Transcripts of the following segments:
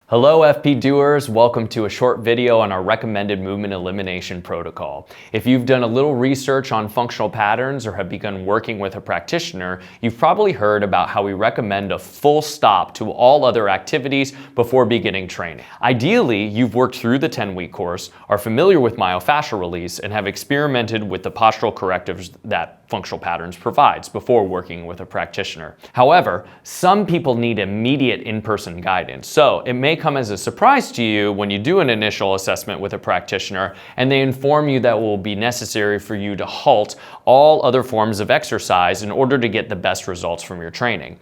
Hello FP doers, welcome to a short video on our recommended movement elimination protocol. If you've done a little research on functional patterns or have begun working with a practitioner, you've probably heard about how we recommend a full stop to all other activities before beginning training. Ideally, you've worked through the 10-week course, are familiar with myofascial release, and have experimented with the postural correctives that functional patterns provides before working with a practitioner. However, some people need immediate in-person guidance, so it may come as a surprise to you when you do an initial assessment with a practitioner and they inform you that it will be necessary for you to halt all other forms of exercise in order to get the best results from your training.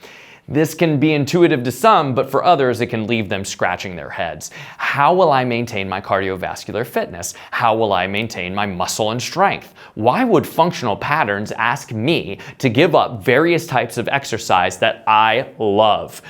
This can be intuitive to some, but for others it can leave them scratching their heads. How will I maintain my cardiovascular fitness? How will I maintain my muscle and strength? Why would functional patterns ask me to give up various types of exercise that I love?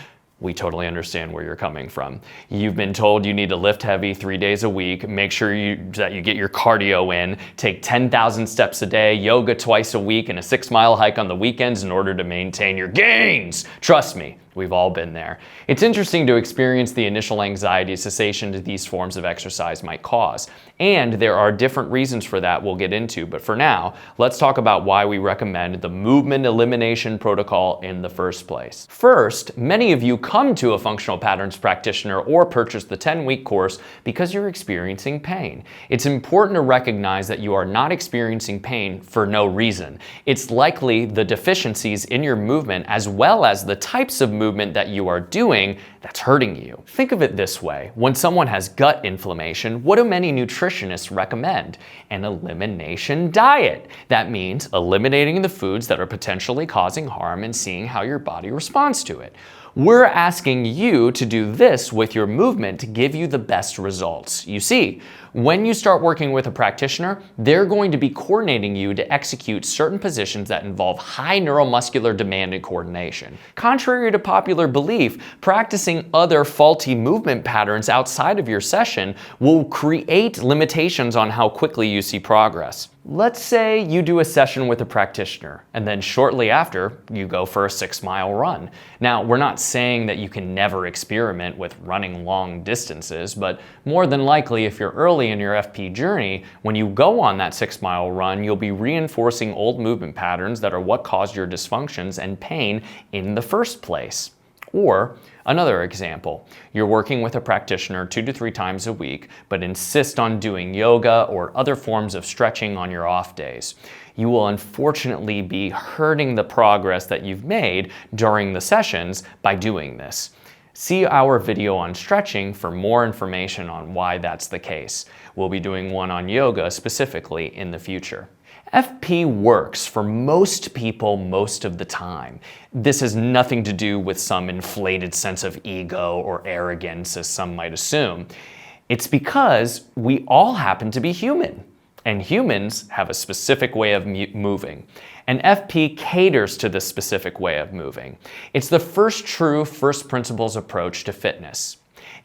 We totally understand where you're coming from. You've been told you need to lift heavy 3 days a week, make sure that you get your cardio in, take 10,000 steps a day, yoga twice a week, and a 6-mile hike on the weekends in order to maintain your gains. Trust me, we've all been there. It's interesting to experience the initial anxiety cessation that these forms of exercise might cause. And there are different reasons for that we'll get into, but for now, let's talk about why we recommend the movement elimination protocol in the first place. First, many of you come to a functional patterns practitioner or purchase the 10-week course because you're experiencing pain. It's important to recognize that you are not experiencing pain for no reason. It's likely the deficiencies in your movement as well as the types of movement that you are doing that's hurting you. Think of it this way. When someone has gut inflammation, what do many nutritionists recommend? An elimination diet. That means eliminating the foods that are potentially causing harm and seeing how your body responds to it. We're asking you to do this with your movement to give you the best results. You see, when you start working with a practitioner, they're going to be coordinating you to execute certain positions that involve high neuromuscular demand and coordination. Contrary to popular belief, practicing other faulty movement patterns outside of your session will create limitations on how quickly you see progress. Let's say you do a session with a practitioner, and then shortly after, you go for a 6-mile run. Now, we're not saying that you can never experiment with running long distances, but more than likely, if you're early in your FP journey, when you go on that 6-mile run, you'll be reinforcing old movement patterns that are what caused your dysfunctions and pain in the first place. Or another example, you're working with a practitioner 2 to 3 times a week, but insist on doing yoga or other forms of stretching on your off days. You will unfortunately be hurting the progress that you've made during the sessions by doing this. See our video on stretching for more information on why that's the case. We'll be doing one on yoga specifically in the future. FP works for most people most of the time. This has nothing to do with some inflated sense of ego or arrogance, as some might assume. It's because we all happen to be human, and humans have a specific way of moving. And FP caters to this specific way of moving. It's the first true first principles approach to fitness.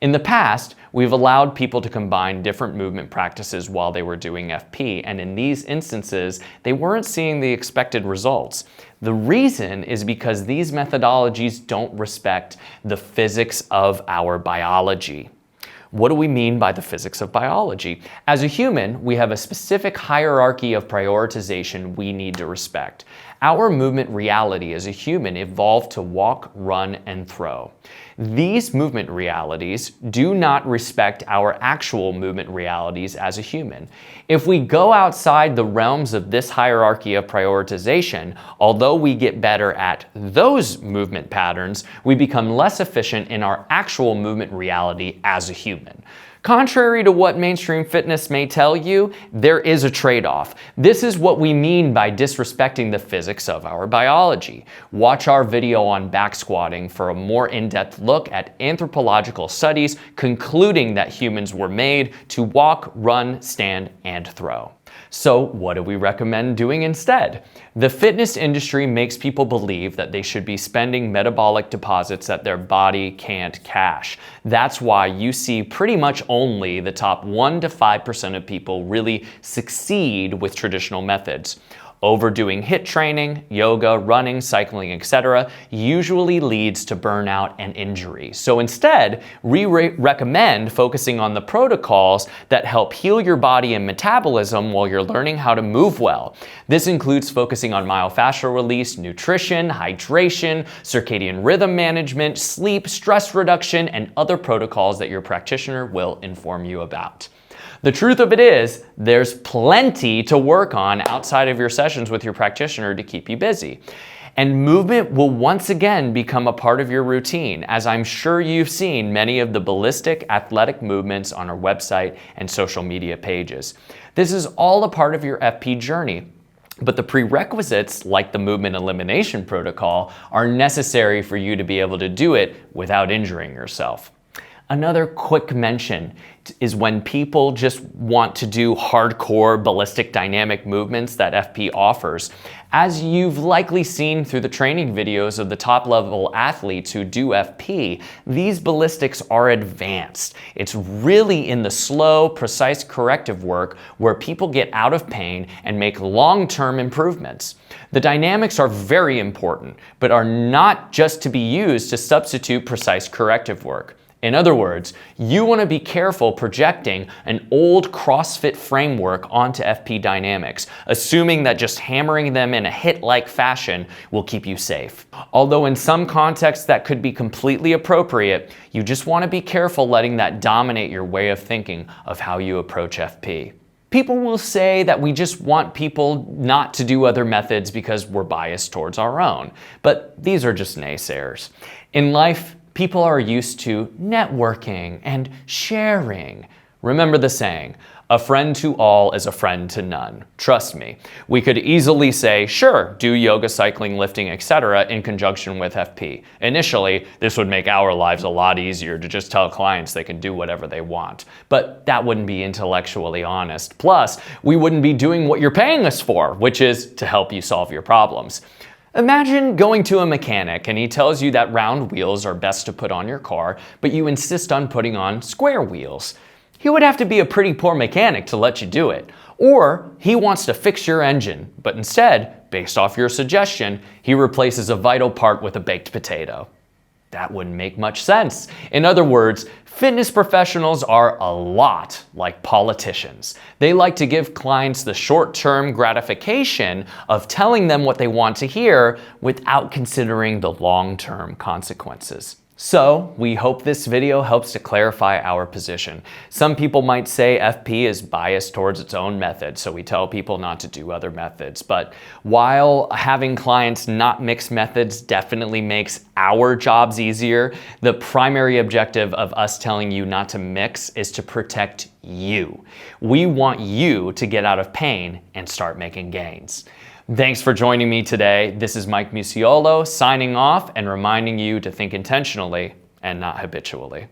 In the past, we've allowed people to combine different movement practices while they were doing FP, and in these instances, they weren't seeing the expected results. The reason is because these methodologies don't respect the physics of our biology. What do we mean by the physics of biology? As a human, we have a specific hierarchy of prioritization we need to respect. Our movement reality as a human evolved to walk, run, and throw. These movement realities do not respect our actual movement realities as a human. If we go outside the realms of this hierarchy of prioritization, although we get better at those movement patterns, we become less efficient in our actual movement reality as a human. Contrary to what mainstream fitness may tell you, there is a trade-off. This is what we mean by disrespecting the physics of our biology. Watch our video on back squatting for a more in-depth look at anthropological studies concluding that humans were made to walk, run, stand, and throw. So what do we recommend doing instead? The fitness industry makes people believe that they should be spending metabolic deposits that their body can't cash. That's why you see pretty much only the top 1 to 5% of people really succeed with traditional methods. Overdoing HIIT training, yoga, running, cycling, etc. usually leads to burnout and injury. So instead, we recommend focusing on the protocols that help heal your body and metabolism while you're learning how to move well. This includes focusing on myofascial release, nutrition, hydration, circadian rhythm management, sleep, stress reduction, and other protocols that your practitioner will inform you about. The truth of it is, there's plenty to work on outside of your sessions with your practitioner to keep you busy. And movement will once again become a part of your routine, as I'm sure you've seen many of the ballistic athletic movements on our website and social media pages. This is all a part of your FP journey. But the prerequisites, like the movement elimination protocol, are necessary for you to be able to do it without injuring yourself. Another quick mention is when people just want to do hardcore ballistic dynamic movements that FP offers. As you've likely seen through the training videos of the top level athletes who do FP, these ballistics are advanced. It's really in the slow, precise corrective work where people get out of pain and make long-term improvements. The dynamics are very important, but are not just to be used to substitute precise corrective work. In other words, you want to be careful projecting an old CrossFit framework onto FP dynamics, assuming that just hammering them in a HIIT-like fashion will keep you safe. Although in some contexts that could be completely appropriate, you just want to be careful letting that dominate your way of thinking of how you approach FP. People will say that we just want people not to do other methods because we're biased towards our own, but these are just naysayers. In life, people are used to networking and sharing. Remember the saying, a friend to all is a friend to none. Trust me, we could easily say, sure, do yoga, cycling, lifting, etc. in conjunction with FP. Initially, this would make our lives a lot easier to just tell clients they can do whatever they want. But that wouldn't be intellectually honest. Plus, we wouldn't be doing what you're paying us for, which is to help you solve your problems. Imagine going to a mechanic and he tells you that round wheels are best to put on your car, but you insist on putting on square wheels. He would have to be a pretty poor mechanic to let you do it. Or he wants to fix your engine, but instead, based off your suggestion, he replaces a vital part with a baked potato. That wouldn't make much sense. In other words, fitness professionals are a lot like politicians. They like to give clients the short-term gratification of telling them what they want to hear without considering the long-term consequences. So, we hope this video helps to clarify our position. Some people might say FP is biased towards its own method, so we tell people not to do other methods. But while having clients not mix methods definitely makes our jobs easier, the primary objective of us telling you not to mix is to protect you. We want you to get out of pain and start making gains. Thanks for joining me today. This is Mike Musiolo signing off and reminding you to think intentionally and not habitually.